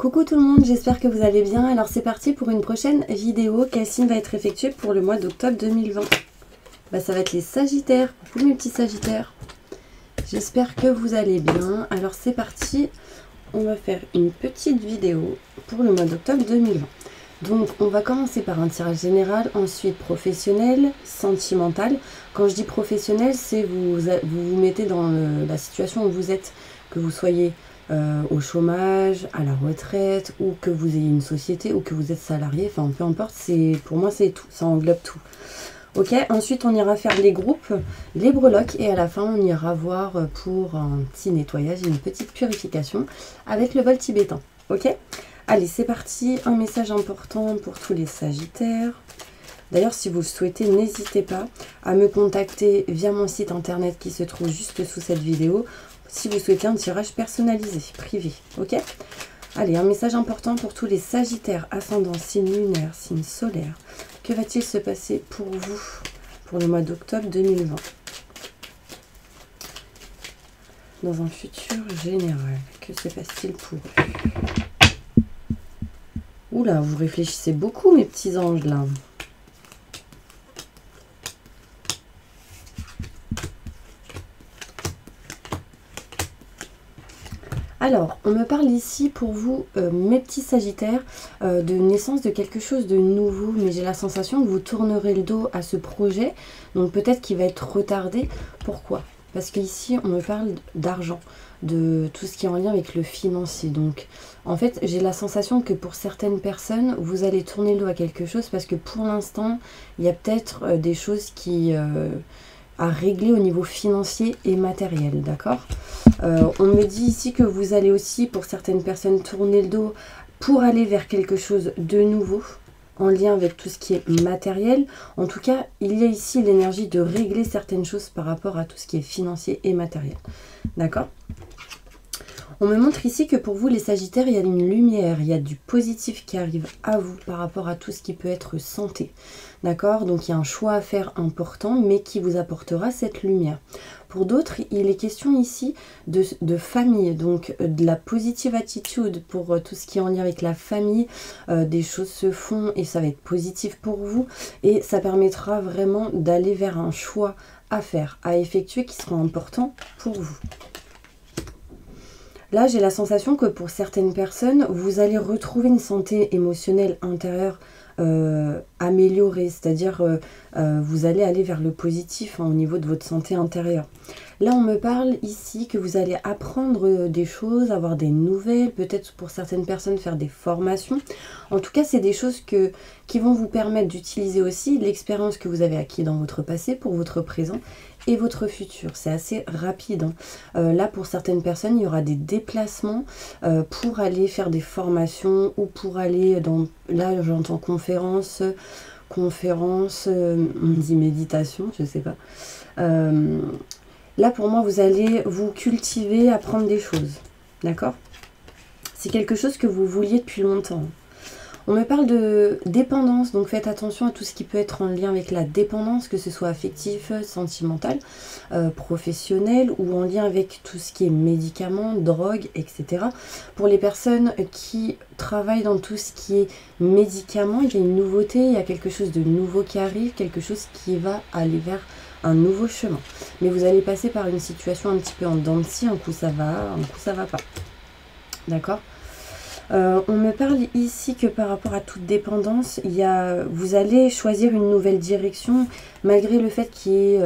Coucou tout le monde, j'espère que vous allez bien. Alors c'est parti pour une prochaine vidéo. Quel signe va être effectué pour le mois d'octobre 2020? Ça va être les Sagittaires, pour tous mes petits Sagittaires. J'espère que vous allez bien. Alors c'est parti, on va faire une petite vidéo pour le mois d'octobre 2020. Donc on va commencer par un tirage général, ensuite professionnel, sentimental. Quand je dis professionnel, c'est vous vous mettez dans la situation où vous êtes, que vous soyez au chômage, à la retraite, ou que vous ayez une société, ou que vous êtes salarié, enfin peu importe, pour moi c'est tout, ça englobe tout. Ok, ensuite on ira faire les groupes, les breloques, et à la fin on ira voir pour un petit nettoyage, une petite purification avec le bol tibétain. Ok, allez c'est parti, un message important pour tous les Sagittaires. D'ailleurs, si vous le souhaitez, n'hésitez pas à me contacter via mon site internet qui se trouve juste sous cette vidéo, si vous souhaitez un tirage personnalisé, privé, ok? Allez, un message important pour tous les Sagittaires, ascendant, signe lunaire, signe solaire. Que va-t-il se passer pour vous pour le mois d'octobre 2020? Dans un futur général, que se passe-t-il pour eux? Oula, vous réfléchissez beaucoup mes petits anges là. Alors, on me parle ici pour vous, mes petits Sagittaires, de naissance de quelque chose de nouveau, mais j'ai la sensation que vous tournerez le dos à ce projet, donc peut-être qu'il va être retardé. Pourquoi? Parce qu'ici, on me parle d'argent, de tout ce qui est en lien avec le financier. Donc, en fait, j'ai la sensation que pour certaines personnes, vous allez tourner le dos à quelque chose, parce que pour l'instant, il y a peut-être des choses qui... à régler au niveau financier et matériel, d'accord? On me dit ici que vous allez aussi, pour certaines personnes, tourner le dos pour aller vers quelque chose de nouveau, en lien avec tout ce qui est matériel. En tout cas, il y a ici l'énergie de régler certaines choses par rapport à tout ce qui est financier et matériel, d'accord? On me montre ici que pour vous, les Sagittaires, il y a une lumière, il y a du positif qui arrive à vous par rapport à tout ce qui peut être santé. D'accord? Donc, il y a un choix à faire important, mais qui vous apportera cette lumière. Pour d'autres, il est question ici de famille, donc de la positive attitude pour tout ce qui est en lien avec la famille. Des choses se font et ça va être positif pour vous. Et ça permettra vraiment d'aller vers un choix à faire, à effectuer qui sera important pour vous. Là, j'ai la sensation que pour certaines personnes, vous allez retrouver une santé émotionnelle intérieure améliorée, c'est-à-dire vous allez aller vers le positif au niveau de votre santé intérieure. Là, on me parle ici que vous allez apprendre des choses, avoir des nouvelles, peut-être pour certaines personnes faire des formations. En tout cas, c'est des choses qui vont vous permettre d'utiliser aussi l'expérience que vous avez acquis dans votre passé pour votre présent et votre futur. C'est assez rapide, hein. Là, pour certaines personnes, il y aura des déplacements pour aller faire des formations ou pour aller dans... Là, j'entends conférence, on dit méditation, je sais pas. Là, pour moi, vous allez vous cultiver, apprendre des choses, d'accord? C'est quelque chose que vous vouliez depuis longtemps. On me parle de dépendance, donc faites attention à tout ce qui peut être en lien avec la dépendance, que ce soit affectif, sentimental, professionnel ou en lien avec tout ce qui est médicaments, drogue, etc. Pour les personnes qui travaillent dans tout ce qui est médicaments, il y a une nouveauté, il y a quelque chose de nouveau qui arrive, quelque chose qui va aller vers un nouveau chemin. Mais vous allez passer par une situation un petit peu en dents de scie, un coup ça va, un coup ça va pas. D'accord? On me parle ici que par rapport à toute dépendance, vous allez choisir une nouvelle direction, malgré le fait qu'il y ait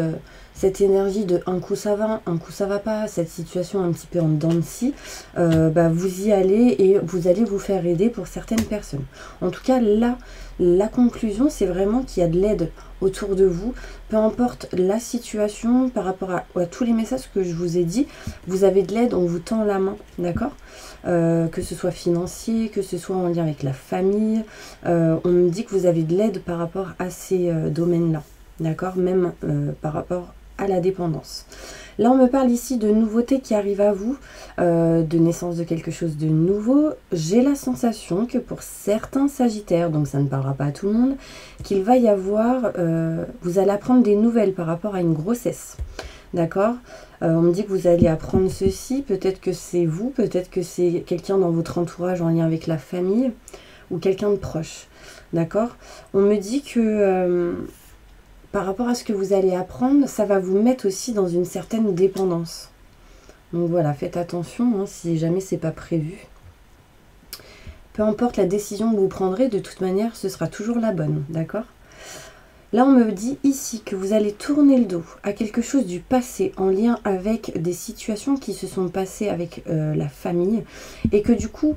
cette énergie de un coup ça va, un coup ça va pas, cette situation un petit peu en dents de scie, vous y allez et vous allez vous faire aider pour certaines personnes. En tout cas, là, la conclusion, c'est vraiment qu'il y a de l'aide autour de vous, peu importe la situation, par rapport à tous les messages que je vous ai dit, vous avez de l'aide, on vous tend la main, d'accord? Que ce soit financier, que ce soit en lien avec la famille, on me dit que vous avez de l'aide par rapport à ces domaines-là, d'accord? Même par rapport à la dépendance. Là, on me parle ici de nouveautés qui arrivent à vous, de naissance de quelque chose de nouveau. J'ai la sensation que pour certains Sagittaires, donc ça ne parlera pas à tout le monde, qu'il va y avoir, vous allez apprendre des nouvelles par rapport à une grossesse. d'accord? On me dit que vous allez apprendre ceci, peut-être que c'est vous, peut-être que c'est quelqu'un dans votre entourage en lien avec la famille, ou quelqu'un de proche, d'accord? On me dit que par rapport à ce que vous allez apprendre, ça va vous mettre aussi dans une certaine dépendance. Donc voilà, faites attention hein, si jamais c'est pas prévu. Peu importe la décision que vous prendrez, de toute manière, ce sera toujours la bonne, d'accord? Là, on me dit ici que vous allez tourner le dos à quelque chose du passé en lien avec des situations qui se sont passées avec la famille et que du coup,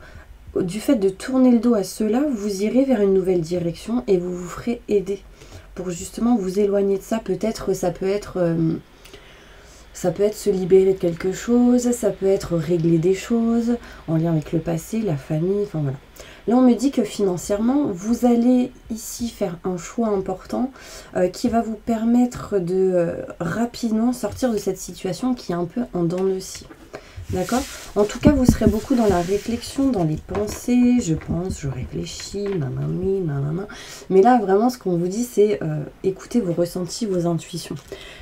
du fait de tourner le dos à cela, vous irez vers une nouvelle direction et vous vous ferez aider pour justement vous éloigner de ça. Peut-être ça peut être se libérer de quelque chose, ça peut être régler des choses en lien avec le passé, la famille, enfin voilà. Là, on me dit que financièrement, vous allez ici faire un choix important qui va vous permettre de rapidement sortir de cette situation qui est un peu en dents de scie. D'accord? En tout cas, vous serez beaucoup dans la réflexion, dans les pensées, je pense, je réfléchis, nanani, nanana. Mais là, vraiment, ce qu'on vous dit, c'est écoutez vos ressentis, vos intuitions.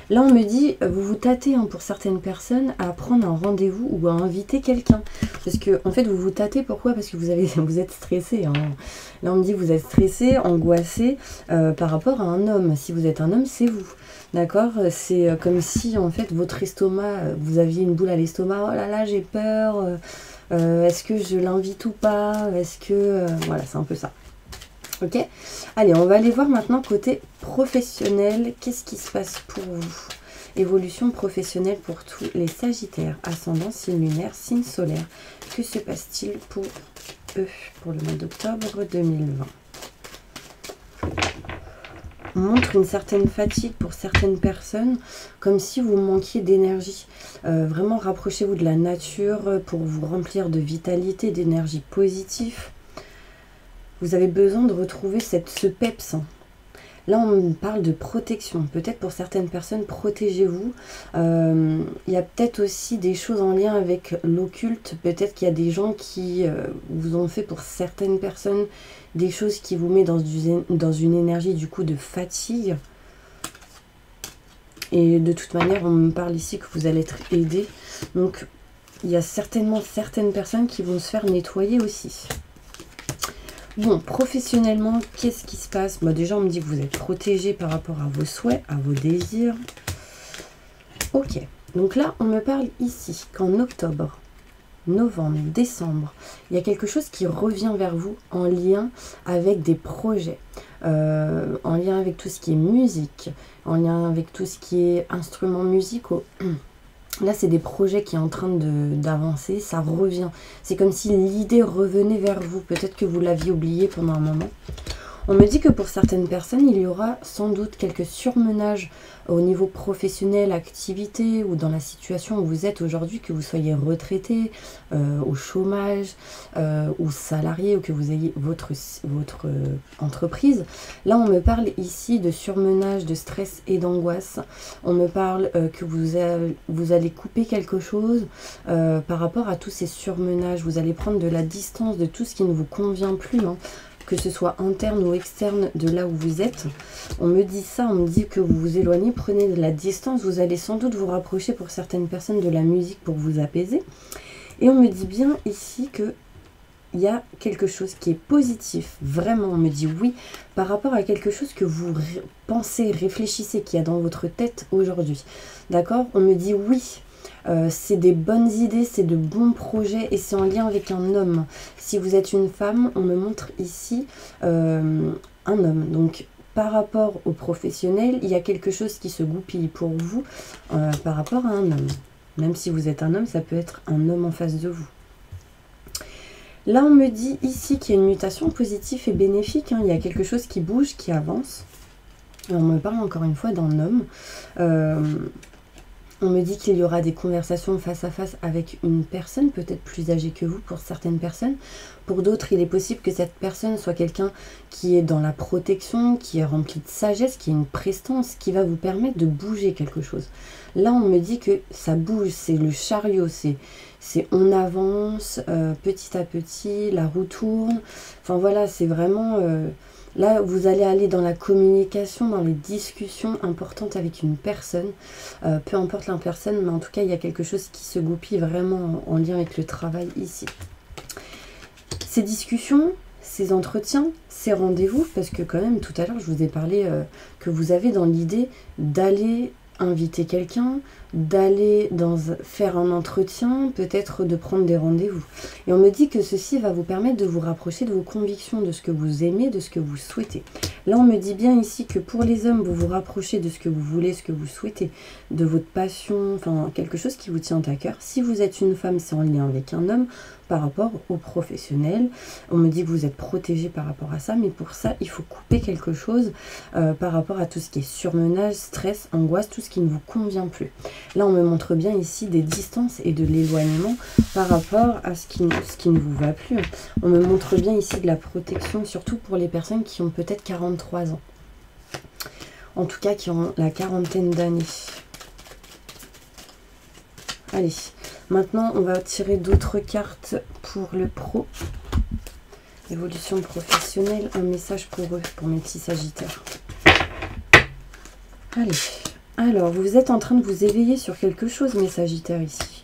Là, on me dit, vous vous tâtez hein, pour certaines personnes à prendre un rendez-vous ou à inviter quelqu'un. Parce que, en fait, vous vous tâtez, pourquoi? Parce que vous êtes stressé. Hein. Là, on me dit, vous êtes stressé, angoissé par rapport à un homme. Si vous êtes un homme, c'est vous. D'accord? C'est comme si en fait votre estomac, vous aviez une boule à l'estomac, oh là là j'ai peur, est-ce que je l'invite ou pas? Est-ce que... voilà, c'est un peu ça. Ok? Allez, on va aller voir maintenant côté professionnel, qu'est-ce qui se passe pour vous? Évolution professionnelle pour tous les Sagittaires, ascendant, signe lunaire, signe solaire. Que se passe-t-il pour eux pour le mois d'octobre 2020? On montre une certaine fatigue pour certaines personnes, comme si vous manquiez d'énergie. Vraiment, rapprochez-vous de la nature pour vous remplir de vitalité, d'énergie positive. Vous avez besoin de retrouver ce peps. Là, on parle de protection. Peut-être pour certaines personnes, protégez-vous. Il y a peut-être aussi des choses en lien avec l'occulte. Peut-être qu'il y a des gens qui vous ont fait, pour certaines personnes, des choses qui vous mettent dans une énergie du coup de fatigue. Et de toute manière, on me parle ici que vous allez être aidé. Donc, il y a certainement certaines personnes qui vont se faire nettoyer aussi. Bon, professionnellement, qu'est-ce qui se passe? Bah, déjà, on me dit que vous êtes protégé par rapport à vos souhaits, à vos désirs. Ok, donc là, on me parle ici qu'en octobre, novembre, décembre, il y a quelque chose qui revient vers vous en lien avec des projets, en lien avec tout ce qui est musique, en lien avec tout ce qui est instruments musicaux. Là, c'est des projets qui sont en train d'avancer, ça revient. C'est comme si l'idée revenait vers vous. Peut-être que vous l'aviez oublié pendant un moment. On me dit que pour certaines personnes, il y aura sans doute quelques surmenages au niveau professionnel, activité ou dans la situation où vous êtes aujourd'hui, que vous soyez retraité, au chômage ou salarié ou que vous ayez votre entreprise. Là, on me parle ici de surmenage, de stress et d'angoisse. On me parle que vous allez couper quelque chose par rapport à tous ces surmenages. Vous allez prendre de la distance de tout ce qui ne vous convient plus, hein. Que ce soit interne ou externe de là où vous êtes. On me dit ça, on me dit que vous vous éloignez, prenez de la distance, vous allez sans doute vous rapprocher pour certaines personnes de la musique pour vous apaiser. Et on me dit bien ici que il y a quelque chose qui est positif, vraiment, on me dit oui, par rapport à quelque chose que vous pensez, réfléchissez, qu'il y a dans votre tête aujourd'hui. D'accord? On me dit oui. C'est des bonnes idées, c'est de bons projets et c'est en lien avec un homme. Si vous êtes une femme, on me montre ici un homme. Donc par rapport au professionnel, il y a quelque chose qui se goupille pour vous par rapport à un homme. Même si vous êtes un homme, ça peut être un homme en face de vous. Là, on me dit ici qu'il y a une mutation positive et bénéfique. Hein. Il y a quelque chose qui bouge, qui avance. Et on me parle encore une fois d'un homme. On me dit qu'il y aura des conversations face à face avec une personne, peut-être plus âgée que vous pour certaines personnes. Pour d'autres, il est possible que cette personne soit quelqu'un qui est dans la protection, qui est rempli de sagesse, qui a une prestance, qui va vous permettre de bouger quelque chose. Là, on me dit que ça bouge, c'est le chariot, c'est on avance petit à petit, la roue tourne. Enfin voilà, c'est vraiment... Là, vous allez aller dans la communication, dans les discussions importantes avec une personne. Peu importe la personne, mais en tout cas, il y a quelque chose qui se goupille vraiment en lien avec le travail ici. Ces discussions, ces entretiens, ces rendez-vous, parce que quand même, tout à l'heure, je vous ai parlé que vous avez dans l'idée d'aller inviter quelqu'un, d'aller faire un entretien, peut-être de prendre des rendez-vous. Et on me dit que ceci va vous permettre de vous rapprocher de vos convictions, de ce que vous aimez, de ce que vous souhaitez. Là, on me dit bien ici que pour les hommes, vous vous rapprochez de ce que vous voulez, ce que vous souhaitez, de votre passion, enfin quelque chose qui vous tient à cœur. Si vous êtes une femme, c'est en lien avec un homme par rapport au professionnel. On me dit que vous êtes protégé par rapport à ça, mais pour ça, il faut couper quelque chose par rapport à tout ce qui est surmenage, stress, angoisse, tout ce qui ne vous convient plus. Là, on me montre bien ici des distances et de l'éloignement par rapport à ce qui ne vous va plus. On me montre bien ici de la protection, surtout pour les personnes qui ont peut-être 43 ans. En tout cas, qui ont la quarantaine d'années. Allez, maintenant, on va tirer d'autres cartes pour le pro. Évolution professionnelle, un message pour eux, pour mes petits sagittaires. Allez, alors, vous êtes en train de vous éveiller sur quelque chose, mes sagittaires, ici.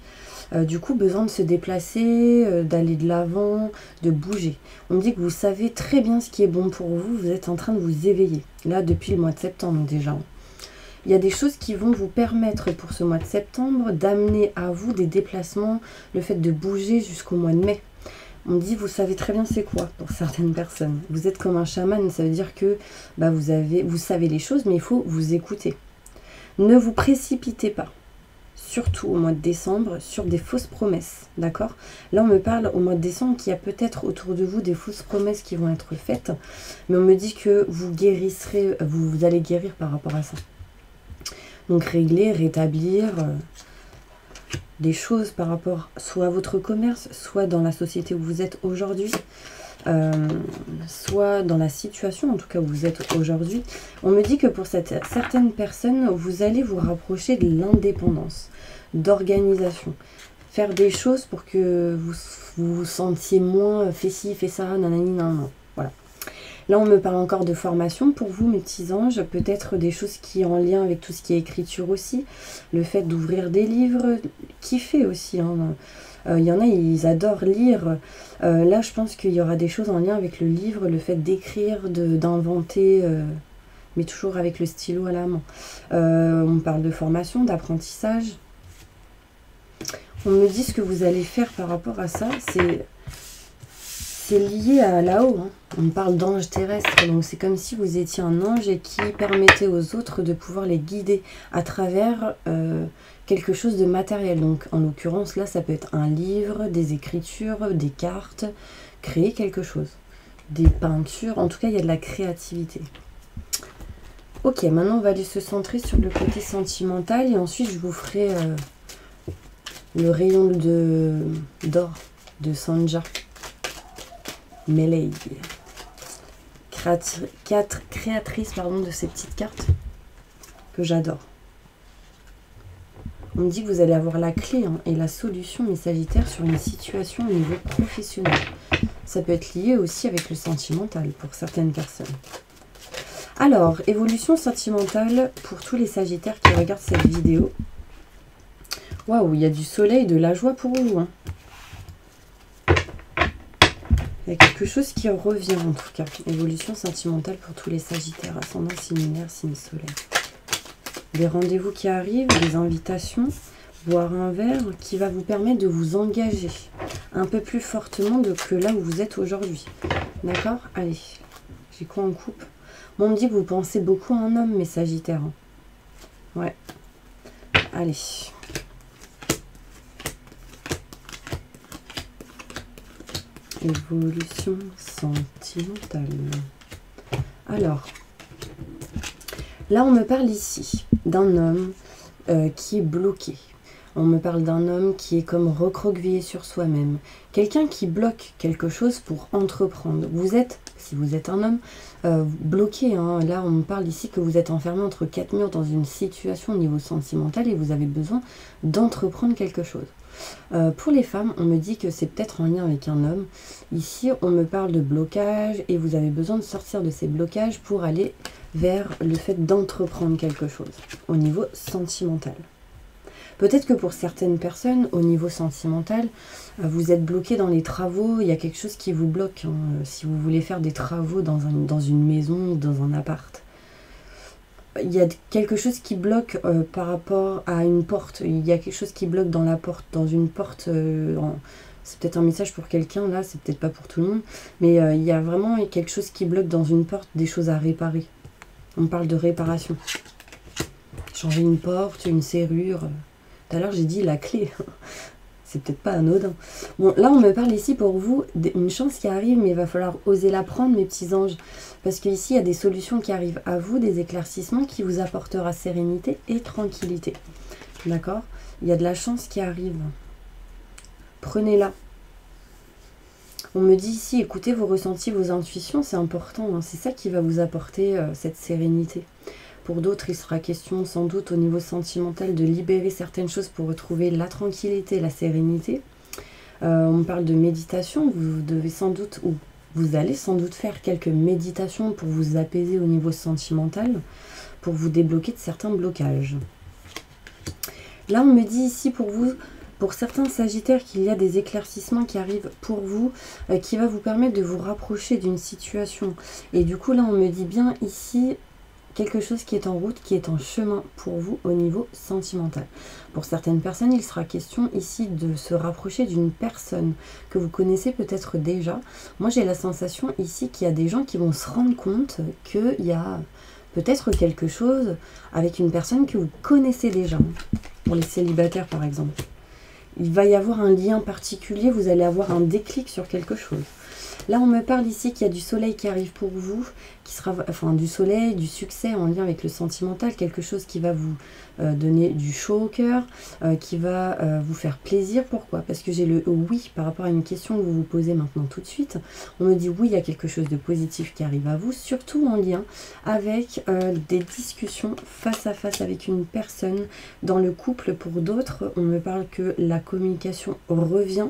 Du coup, besoin de se déplacer, d'aller de l'avant, de bouger. On me dit que vous savez très bien ce qui est bon pour vous, vous êtes en train de vous éveiller. Là, depuis le mois de septembre, déjà. Il y a des choses qui vont vous permettre pour ce mois de septembre d'amener à vous des déplacements, le fait de bouger jusqu'au mois de mai. On me dit, vous savez très bien c'est quoi pour certaines personnes. Vous êtes comme un chaman, ça veut dire que vous savez les choses, mais il faut vous écouter. Ne vous précipitez pas, surtout au mois de décembre, sur des fausses promesses, d'accord? Là, on me parle au mois de décembre qu'il y a peut-être autour de vous des fausses promesses qui vont être faites, mais on me dit que vous guérisserez, vous allez guérir par rapport à ça. Donc régler, rétablir des choses par rapport soit à votre commerce, soit dans la société où vous êtes aujourd'hui, soit dans la situation en tout cas où vous êtes aujourd'hui. On me dit que pour certaines personnes, vous allez vous rapprocher de l'indépendance, d'organisation. Faire des choses pour que vous vous sentiez moins fais ci, fais ça, nanani, nanana. Voilà. Là, on me parle encore de formation pour vous, mes petits anges. Peut-être des choses qui sont en lien avec tout ce qui est écriture aussi. Le fait d'ouvrir des livres, kiffer aussi. Hein. Y en a, ils adorent lire. Là, je pense qu'il y aura des choses en lien avec le livre, le fait d'écrire, d'inventer, mais toujours avec le stylo à la main. On parle de formation, d'apprentissage. On me dit ce que vous allez faire par rapport à ça, c'est lié à là-haut. Hein. On me parle d'ange terrestre, donc c'est comme si vous étiez un ange et qui permettait aux autres de pouvoir les guider à travers quelque chose de matériel. Donc en l'occurrence, là, ça peut être un livre, des écritures, des cartes, créer quelque chose, des peintures. En tout cas, il y a de la créativité. Ok, maintenant, on va aller se centrer sur le côté sentimental et ensuite, je vous ferai le rayon d'or de Sanja. Melee, créatrice de ces petites cartes que j'adore. On me dit que vous allez avoir la clé et la solution, mes sagittaires, sur une situation au niveau professionnel. Ça peut être lié aussi avec le sentimental pour certaines personnes. Alors, évolution sentimentale pour tous les sagittaires qui regardent cette vidéo. Waouh, il y a du soleil, de la joie pour vous. Hein. Il y a quelque chose qui revient en tout cas. Évolution sentimentale pour tous les sagittaires, ascendant, signe lunaire, signe solaire. Des rendez-vous qui arrivent, des invitations, boire un verre qui va vous permettre de vous engager un peu plus fortement que là où vous êtes aujourd'hui. D'accord? Allez, j'ai quoi en coupe? Bon, on me dit que vous pensez beaucoup à un homme, mes sagittaires. Hein. Ouais. Allez. Évolution sentimentale. Alors, là on me parle ici d'un homme qui est bloqué. On me parle d'un homme qui est comme recroquevillé sur soi-même. Quelqu'un qui bloque quelque chose pour entreprendre. Vous êtes, si vous êtes un homme, bloqué. Hein. Là on me parle ici que vous êtes enfermé entre quatre murs dans une situation au niveau sentimental et vous avez besoin d'entreprendre quelque chose. Pour les femmes, on me dit que c'est peut-être en lien avec un homme. Ici, on me parle de blocage et vous avez besoin de sortir de ces blocages pour aller vers le fait d'entreprendre quelque chose au niveau sentimental. Peut-être que pour certaines personnes, au niveau sentimental, vous êtes bloqué dans les travaux, il y a quelque chose qui vous bloque. Si vous voulez faire des travaux dans une maison ou dans un appart. Il y a quelque chose qui bloque par rapport à une porte. Il y a quelque chose qui bloque dans la porte, dans une porte. C'est peut-être un message pour quelqu'un, là, c'est peut-être pas pour tout le monde. Mais il y a vraiment quelque chose qui bloque dans une porte, des choses à réparer. On parle de réparation. Changer une porte, une serrure. Tout à l'heure, j'ai dit la clé. C'est peut-être pas anodin. Bon, là, on me parle ici pour vous d'une chance qui arrive, mais il va falloir oser la prendre, mes petits anges. Parce qu'ici, il y a des solutions qui arrivent à vous, des éclaircissements qui vous apportera sérénité et tranquillité. D'accord? Il y a de la chance qui arrive. Prenez-la. On me dit ici, écoutez vos ressentis, vos intuitions, c'est important. Hein, c'est ça qui va vous apporter cette sérénité. Pour d'autres, il sera question sans doute au niveau sentimental de libérer certaines choses pour retrouver la tranquillité, la sérénité. On me parle de méditation, vous devez sans doute, ou vous allez sans doute faire quelques méditations pour vous apaiser au niveau sentimental, pour vous débloquer de certains blocages. Là, on me dit ici pour vous, pour certains sagittaires, qu'il y a des éclaircissements qui arrivent pour vous, qui va vous permettre de vous rapprocher d'une situation. Et du coup, là, on me dit bien ici quelque chose qui est en route, qui est en chemin pour vous au niveau sentimental. Pour certaines personnes, il sera question ici de se rapprocher d'une personne que vous connaissez peut-être déjà. Moi, j'ai la sensation ici qu'il y a des gens qui vont se rendre compte qu'il y a peut-être quelque chose avec une personne que vous connaissez déjà. Pour les célibataires, par exemple. Il va y avoir un lien particulier, vous allez avoir un déclic sur quelque chose. Là, on me parle ici qu'il y a du soleil qui arrive pour vous, qui sera, enfin du soleil, du succès en lien avec le sentimental, quelque chose qui va vous donner du chaud au cœur, qui va vous faire plaisir. Pourquoi? Parce que j'ai le oui par rapport à une question que vous vous posez maintenant tout de suite. On me dit oui, il y a quelque chose de positif qui arrive à vous, surtout en lien avec des discussions face à face avec une personne dans le couple. Pour d'autres, on me parle que la communication revient.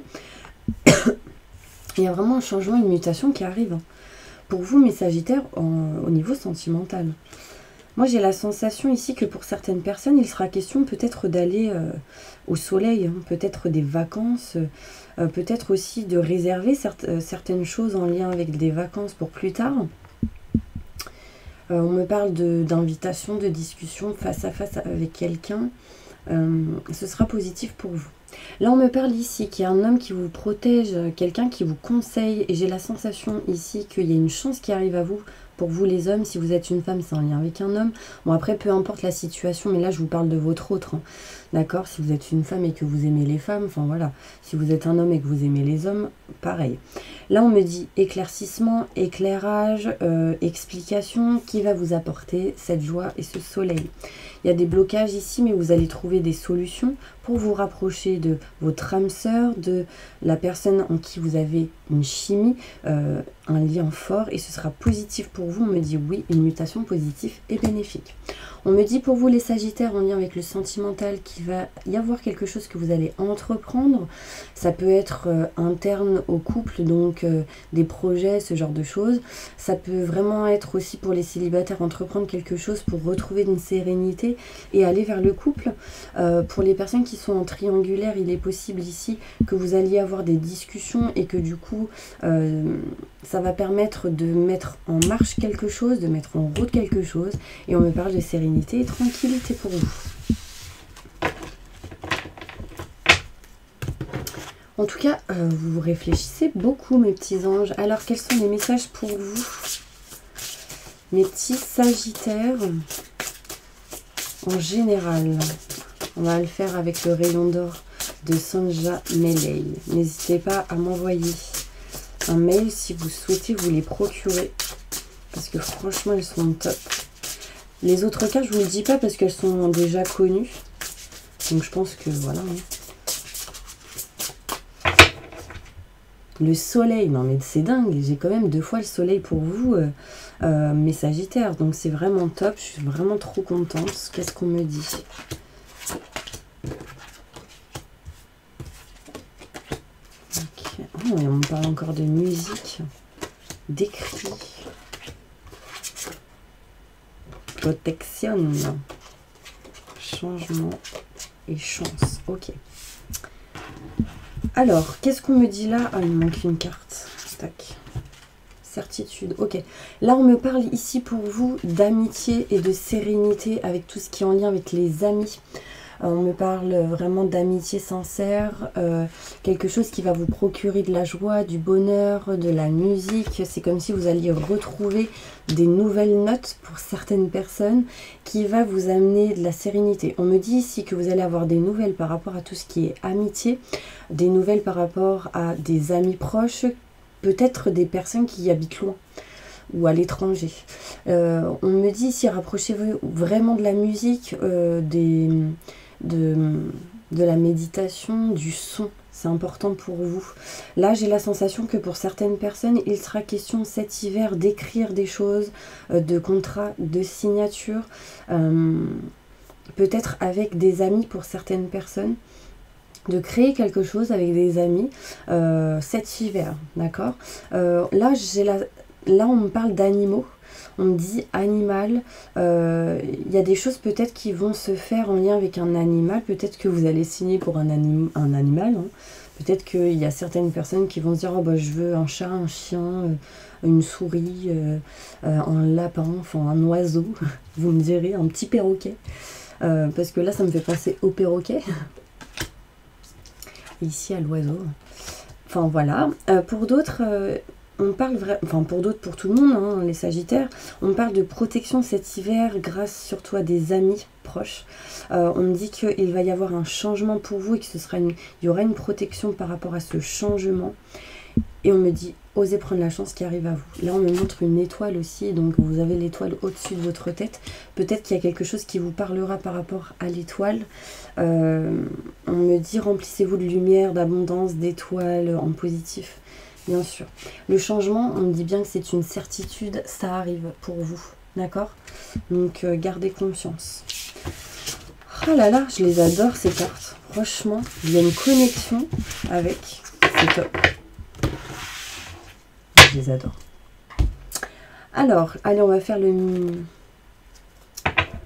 Il y a vraiment un changement, une mutation qui arrive. Pour vous, mes sagittaires, au niveau sentimental. Moi, j'ai la sensation ici que pour certaines personnes, il sera question peut-être d'aller au soleil, hein, peut-être des vacances, peut-être aussi de réserver certaines choses en lien avec des vacances pour plus tard. On me parle d'invitation, de discussion face à face avec quelqu'un. Ce sera positif pour vous. Là, on me parle ici qu'il y a un homme qui vous protège, quelqu'un qui vous conseille. Et j'ai la sensation ici qu'il y a une chance qui arrive à vous. Pour vous les hommes, si vous êtes une femme, c'est en lien avec un homme. Bon, après, peu importe la situation, mais là, je vous parle de votre autre. Hein. D'accord? Si vous êtes une femme et que vous aimez les femmes, enfin voilà. Si vous êtes un homme et que vous aimez les hommes, pareil. Là, on me dit éclaircissement, éclairage, explication qui va vous apporter cette joie et ce soleil. Il y a des blocages ici, mais vous allez trouver des solutions pour vous rapprocher de votre âme sœur, de la personne en qui vous avez une chimie, un lien fort, et ce sera positif pour vous. On me dit oui, une mutation positive et bénéfique. On me dit pour vous les sagittaires en lien avec le sentimental qu'il va y avoir quelque chose que vous allez entreprendre. Ça peut être interne au couple, donc des projets, ce genre de choses. Ça peut vraiment être aussi pour les célibataires, entreprendre quelque chose pour retrouver une sérénité et aller vers le couple. Pour les personnes qui sont en triangulaire, il est possible ici que vous alliez avoir des discussions et que du coup ça va permettre de mettre en marche quelque chose, de mettre en route quelque chose, et on me parle de sérénité et tranquillité pour vous. En tout cas, vous réfléchissez beaucoup, mes petits anges. Alors, quels sont les messages pour vous, mes petits sagittaires, en général? On va le faire avec le rayon d'or de Sanja Meley. N'hésitez pas à m'envoyer un mail si vous souhaitez vous les procurer, parce que franchement, elles sont top. Les autres cartes, je vous le dis pas parce qu'elles sont déjà connues. Donc, je pense que voilà. Le soleil, non mais c'est dingue, j'ai quand même 2 fois le soleil pour vous, mes sagittaires, donc c'est vraiment top, je suis vraiment trop contente. Qu'est-ce qu'on me dit? et on me parle encore de musique, d'écrit, protection, changement et chance. Ok. Alors, qu'est-ce qu'on me dit là? Ah, il me manque une carte. Tac. Certitude. Ok. Là, on me parle ici pour vous d'amitié et de sérénité avec tout ce qui est en lien avec les amis. On me parle vraiment d'amitié sincère, quelque chose qui va vous procurer de la joie, du bonheur, de la musique. C'est comme si vous alliez retrouver des nouvelles notes pour certaines personnes qui va vous amener de la sérénité. On me dit ici que vous allez avoir des nouvelles par rapport à tout ce qui est amitié, des nouvelles par rapport à des amis proches, peut-être des personnes qui habitent loin ou à l'étranger. On me dit ici, rapprochez-vous vraiment de la musique, de la méditation, du son. C'est important pour vous. Là, j'ai la sensation que pour certaines personnes, il sera question cet hiver d'écrire des choses, de contrats, de signatures, peut-être avec des amis pour certaines personnes, de créer quelque chose avec des amis cet hiver, d'accord. Là, on me parle d'animaux. On me dit animal, il y a des choses peut-être qui vont se faire en lien avec un animal, peut-être que vous allez signer pour un animal, hein. Peut-être qu'il y a certaines personnes qui vont se dire oh, bah, je veux un chat, un chien, une souris, un lapin, enfin un oiseau, vous me direz, un petit perroquet, parce que là ça me fait penser au perroquet, ici à l'oiseau. Enfin voilà, pour d'autres... on parle pour d'autres, pour tout le monde, hein, les Sagittaires, on parle de protection cet hiver grâce surtout à des amis proches. On me dit qu'il va y avoir un changement pour vous et que il y aura une protection par rapport à ce changement. Et on me dit, osez prendre la chance qui arrive à vous. Là, on me montre une étoile aussi, donc vous avez l'étoile au-dessus de votre tête. Peut-être qu'il y a quelque chose qui vous parlera par rapport à l'étoile. On me dit, remplissez-vous de lumière, d'abondance, d'étoiles en positif. Bien sûr. Le changement, on me dit bien que c'est une certitude, ça arrive pour vous. D'accord? Donc, gardez confiance. Oh là là, je les adore ces cartes. Franchement, il y a une connexion avec. C'est top. Je les adore. Alors, allez, on va faire le...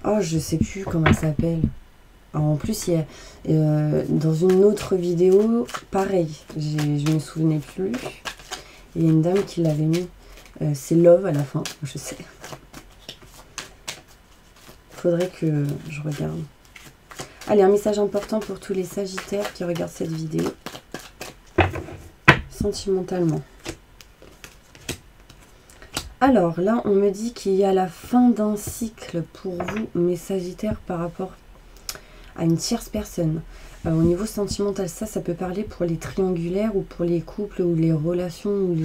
Oh, je sais plus comment ça s'appelle. En plus, il y a, dans une autre vidéo, pareil, je me souvenais plus. Il y a une dame qui l'avait mis. C'est Love à la fin, je sais. Faudrait que je regarde. Allez, un message important pour tous les Sagittaires qui regardent cette vidéo. Sentimentalement. Alors, là, on me dit qu'il y a la fin d'un cycle pour vous, mes Sagittaires, par rapport à une tierce personne. Au niveau sentimental, ça peut parler pour les triangulaires ou pour les couples ou les relations ou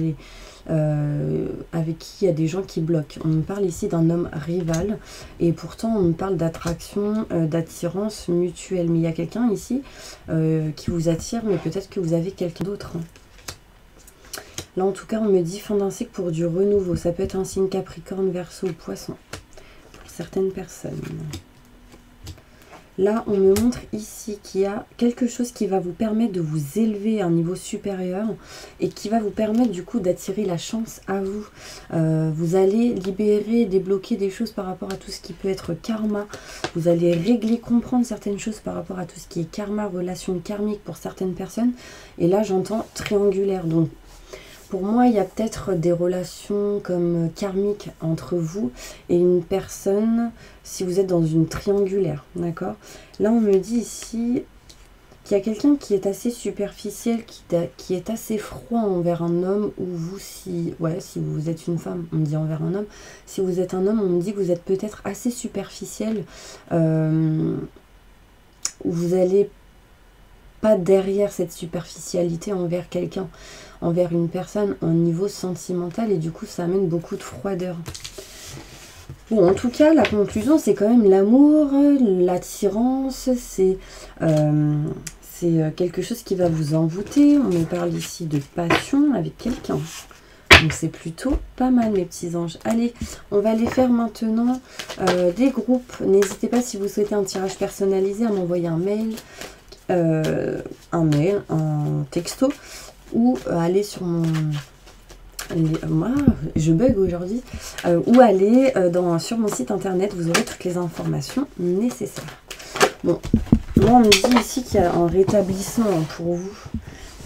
avec qui il y a des gens qui bloquent. On me parle ici d'un homme rival et pourtant on me parle d'attraction, d'attirance mutuelle. Mais il y a quelqu'un ici qui vous attire, mais peut-être que vous avez quelqu'un d'autre. Là en tout cas on me dit fin d'un cycle pour du renouveau. Ça peut être un signe Capricorne, Verseau ou Poisson pour certaines personnes. Là, on me montre ici qu'il y a quelque chose qui va vous permettre de vous élever à un niveau supérieur et qui va vous permettre du coup d'attirer la chance à vous. Vous allez libérer, débloquer des choses par rapport à tout ce qui peut être karma. Vous allez régler, comprendre certaines choses par rapport à tout ce qui est karma, relation karmique pour certaines personnes. Et là, j'entends triangulaire. Donc, pour moi, il y a peut-être des relations comme karmiques entre vous et une personne, si vous êtes dans une triangulaire, d'accord? Là, on me dit ici qu'il y a quelqu'un qui est assez superficiel, qui est assez froid envers un homme, ou vous, si vous êtes une femme, on me dit envers un homme. Si vous êtes un homme, on me dit que vous êtes peut-être assez superficiel, où vous allez pas derrière cette superficialité envers quelqu'un, envers une personne au niveau sentimental, et du coup ça amène beaucoup de froideur. Bon, en tout cas, la conclusion, c'est quand même l'amour, l'attirance, c'est quelque chose qui va vous envoûter. On me parle ici de passion avec quelqu'un. Donc c'est plutôt pas mal, mes petits anges. Allez, on va aller faire maintenant des groupes. N'hésitez pas, si vous souhaitez un tirage personnalisé, à m'envoyer un mail, un texto, ou aller sur mon... je bug aujourd'hui. Ou aller sur mon site internet, vous aurez toutes les informations nécessaires. Bon, moi on me dit ici qu'il y a un rétablissement pour vous,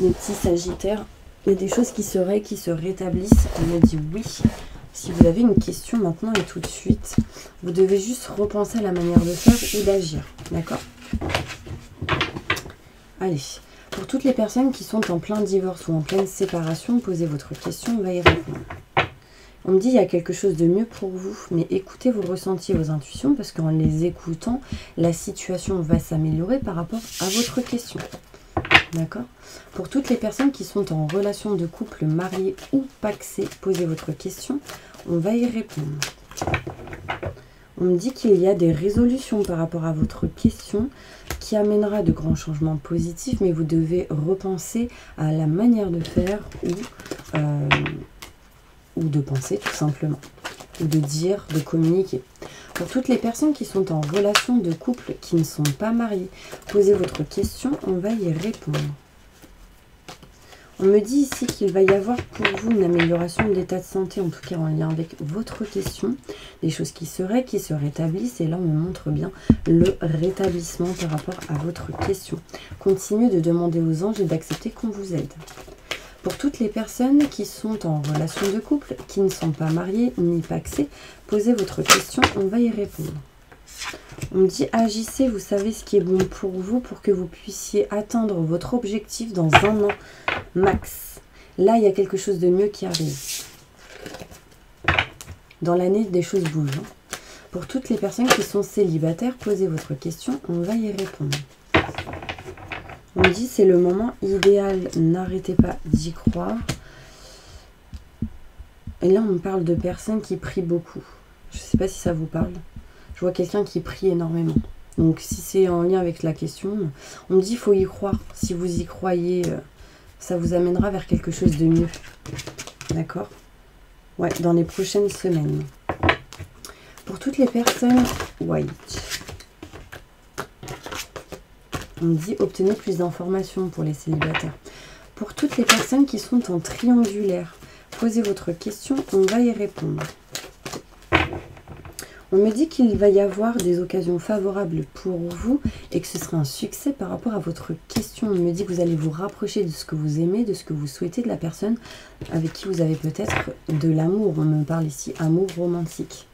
les petits sagittaires. Il y a des choses qui se rétablissent. On me dit oui. Si vous avez une question maintenant et tout de suite, vous devez juste repenser à la manière de faire ou d'agir. D'accord? Allez. Pour toutes les personnes qui sont en plein divorce ou en pleine séparation, posez votre question, on va y répondre. On me dit qu'il y a quelque chose de mieux pour vous, mais écoutez vos ressentis, vos intuitions, parce qu'en les écoutant, la situation va s'améliorer par rapport à votre question. D'accord? Pour toutes les personnes qui sont en relation de couple, mariés ou pacsés, posez votre question, on va y répondre. On me dit qu'il y a des résolutions par rapport à votre question qui amènera de grands changements positifs, mais vous devez repenser à la manière de faire ou de penser tout simplement, ou de dire, de communiquer. Pour toutes les personnes qui sont en relation de couple qui ne sont pas mariées, posez votre question, on va y répondre. On me dit ici qu'il va y avoir pour vous une amélioration de l'état de santé, en tout cas en lien avec votre question, des choses qui se rétablissent, et là on me montre bien le rétablissement par rapport à votre question. Continuez de demander aux anges et d'accepter qu'on vous aide. Pour toutes les personnes qui sont en relation de couple, qui ne sont pas mariées ni pacsées, posez votre question, on va y répondre. On me dit agissez, vous savez ce qui est bon pour vous pour que vous puissiez atteindre votre objectif dans 1 an max. Là, il y a quelque chose de mieux qui arrive. Dans l'année, des choses bougent. Pour toutes les personnes qui sont célibataires, posez votre question, on va y répondre. On me dit c'est le moment idéal, n'arrêtez pas d'y croire. Et là, on me parle de personnes qui prient beaucoup. Je ne sais pas si ça vous parle. Je vois quelqu'un qui prie énormément. Donc si c'est en lien avec la question, on me dit il faut y croire. Si vous y croyez, ça vous amènera vers quelque chose de mieux. D'accord? Ouais, dans les prochaines semaines. Pour toutes les personnes white, on me dit obtenez plus d'informations pour les célibataires. Pour toutes les personnes qui sont en triangulaire, posez votre question, on va y répondre. On me dit qu'il va y avoir des occasions favorables pour vous et que ce sera un succès par rapport à votre question. On me dit que vous allez vous rapprocher de ce que vous aimez, de ce que vous souhaitez, de la personne avec qui vous avez peut-être de l'amour. On me parle ici amour romantique.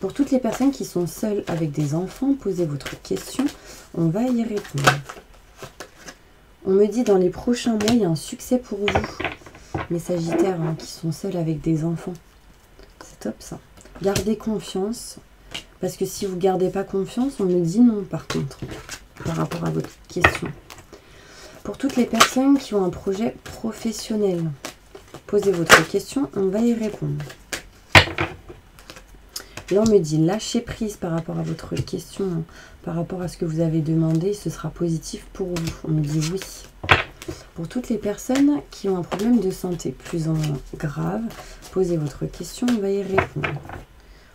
Pour toutes les personnes qui sont seules avec des enfants, posez votre question. On va y répondre. On me dit dans les prochains mois, il y a un succès pour vous. Les sagittaires qui sont seuls avec des enfants. C'est top ça. Gardez confiance, parce que si vous ne gardez pas confiance, on me dit non par contre, par rapport à votre question. Pour toutes les personnes qui ont un projet professionnel, posez votre question, on va y répondre. Là, on me dit lâchez prise par rapport à votre question, par rapport à ce que vous avez demandé, ce sera positif pour vous. On me dit oui. Pour toutes les personnes qui ont un problème de santé plus ou moins grave, posez votre question, on va y répondre.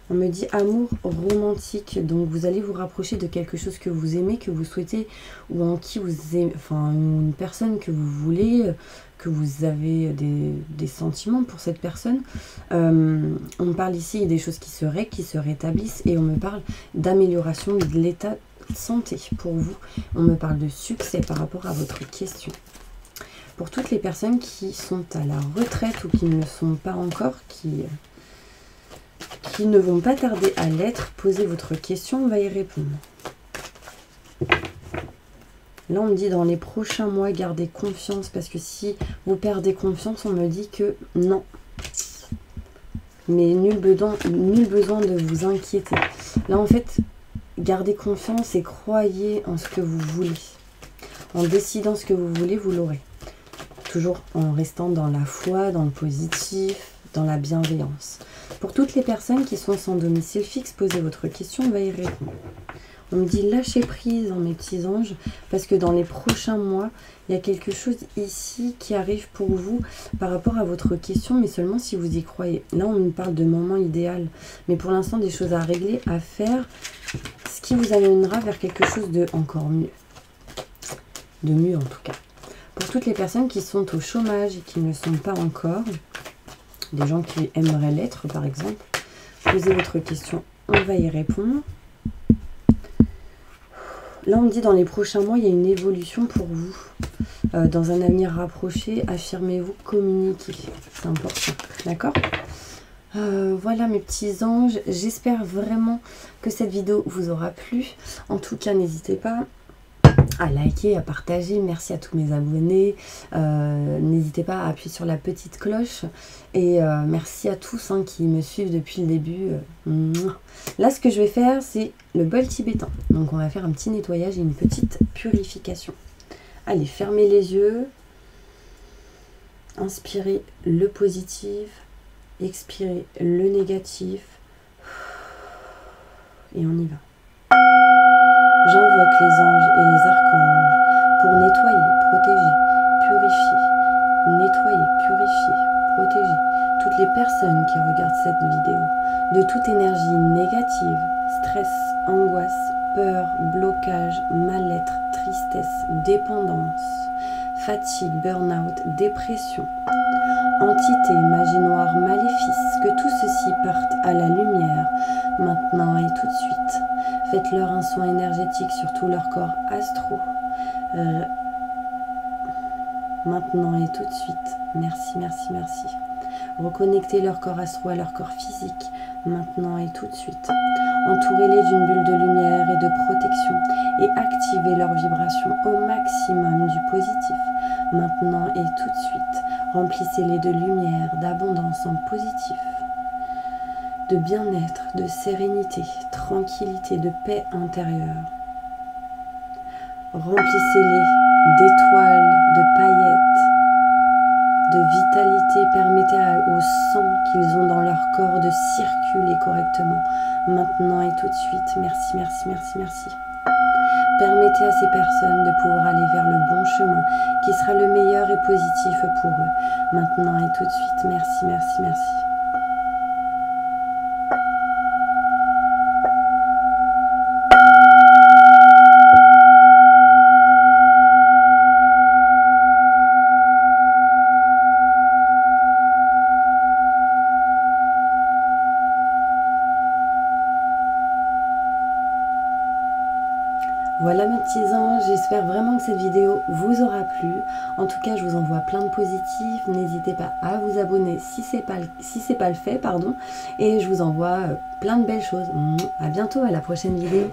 On me dit amour romantique, donc vous allez vous rapprocher de quelque chose que vous aimez, que vous souhaitez, ou en qui vous aimez, enfin une personne que vous voulez, que vous avez des sentiments pour cette personne. On me parle ici des choses qui se rétablissent, et on me parle d'amélioration de l'état de santé pour vous. On me parle de succès par rapport à votre question. Pour toutes les personnes qui sont à la retraite ou qui ne le sont pas encore, qui ne vont pas tarder à l'être, posez votre question, on va y répondre. Là, on me dit dans les prochains mois, gardez confiance, parce que si vous perdez confiance, on me dit que non. Mais nul besoin de vous inquiéter. Là, en fait, gardez confiance et croyez en ce que vous voulez. En décidant ce que vous voulez, vous l'aurez. Toujours en restant dans la foi, dans le positif, dans la bienveillance. Pour toutes les personnes qui sont sans domicile fixe, posez votre question, on va y répondre. On me dit lâchez prise, mes petits anges, parce que dans les prochains mois, il y a quelque chose ici qui arrive pour vous par rapport à votre question, mais seulement si vous y croyez. Là, on nous parle de moment idéal, mais pour l'instant, des choses à régler, à faire, ce qui vous amènera vers quelque chose de encore mieux. De mieux en tout cas. Pour toutes les personnes qui sont au chômage et qui ne le sont pas encore, des gens qui aimeraient l'être par exemple, posez votre question, on va y répondre. Là, on me dit dans les prochains mois, il y a une évolution pour vous. Dans un avenir rapproché, affirmez-vous, communiquez. C'est important, d'accord ? Voilà mes petits anges, j'espère vraiment que cette vidéo vous aura plu. En tout cas, n'hésitez pas à liker, à partager. Merci à tous mes abonnés. N'hésitez pas à appuyer sur la petite cloche. Et merci à tous qui me suivent depuis le début. Là, ce que je vais faire, c'est le bol tibétain. Donc, on va faire un petit nettoyage et une petite purification. Allez, fermez les yeux. Inspirez le positif. Expirez le négatif. Et on y va. J'invoque les anges et les archanges pour nettoyer, protéger, purifier, nettoyer, purifier, protéger toutes les personnes qui regardent cette vidéo de toute énergie négative, stress, angoisse, peur, blocage, mal-être, tristesse, dépendance, fatigue, burn-out, dépression, entité, magie noire, maléfice, que tout ceci parte à la lumière maintenant et tout de suite. Faites-leur un soin énergétique sur tout leur corps astro. Maintenant et tout de suite. Merci, merci, merci. Reconnectez leur corps astro à leur corps physique. Maintenant et tout de suite. Entourez-les d'une bulle de lumière et de protection. Et activez leur vibration au maximum du positif. Maintenant et tout de suite. Remplissez-les de lumière, d'abondance en positif. De bien-être, de sérénité, tranquillité, de paix intérieure. Remplissez-les d'étoiles, de paillettes, de vitalité. Permettez au sang qu'ils ont dans leur corps de circuler correctement. Maintenant et tout de suite. Merci, merci, merci, merci. Permettez à ces personnes de pouvoir aller vers le bon chemin qui sera le meilleur et positif pour eux. Maintenant et tout de suite. Merci, merci, merci. Voilà mes petits anges, j'espère vraiment que cette vidéo vous aura plu. En tout cas, je vous envoie plein de positifs. N'hésitez pas à vous abonner si c'est pas le fait, pardon. Et je vous envoie plein de belles choses. À bientôt, à la prochaine vidéo.